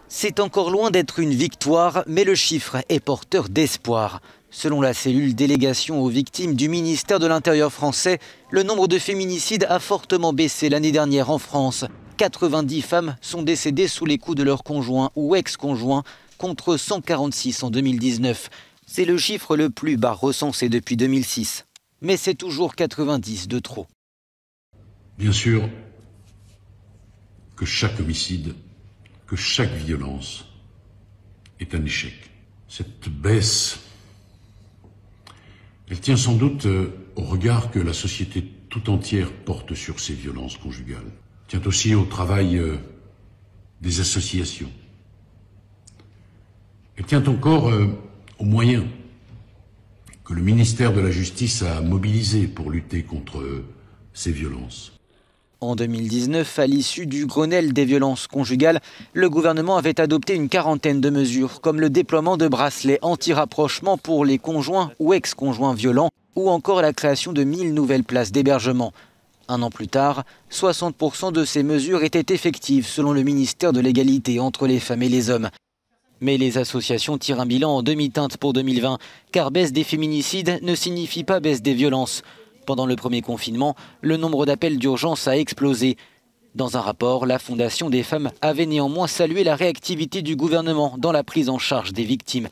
C'est encore loin d'être une victoire, mais le chiffre est porteur d'espoir. Selon la cellule délégation aux victimes du ministère de l'Intérieur français, le nombre de féminicides a fortement baissé l'année dernière en France. 90 femmes sont décédées sous les coups de leur conjoint ou ex-conjoint, contre 146 en 2019. C'est le chiffre le plus bas recensé depuis 2006. Mais c'est toujours 90 de trop. Bien sûr que chaque homicide, que chaque violence est un échec. Cette baisse, elle tient sans doute au regard que la société tout entière porte sur ces violences conjugales. Elle tient aussi au travail des associations. Elle tient encore aux moyens que le ministère de la Justice a mobilisés pour lutter contre ces violences. En 2019, à l'issue du Grenelle des violences conjugales, le gouvernement avait adopté une quarantaine de mesures, comme le déploiement de bracelets anti-rapprochement pour les conjoints ou ex-conjoints violents, ou encore la création de 1000 nouvelles places d'hébergement. Un an plus tard, 60% de ces mesures étaient effectives selon le ministère de l'égalité entre les femmes et les hommes. Mais les associations tirent un bilan en demi-teinte pour 2020, car baisse des féminicides ne signifie pas baisse des violences. Pendant le premier confinement, le nombre d'appels d'urgence a explosé. Dans un rapport, la Fondation des femmes avait néanmoins salué la réactivité du gouvernement dans la prise en charge des victimes.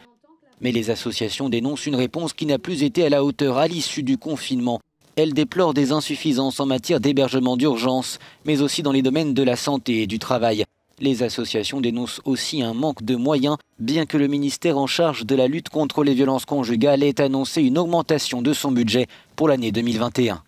Mais les associations dénoncent une réponse qui n'a plus été à la hauteur à l'issue du confinement. Elles déplorent des insuffisances en matière d'hébergement d'urgence, mais aussi dans les domaines de la santé et du travail. Les associations dénoncent aussi un manque de moyens, bien que le ministère en charge de la lutte contre les violences conjugales ait annoncé une augmentation de son budget pour l'année 2021.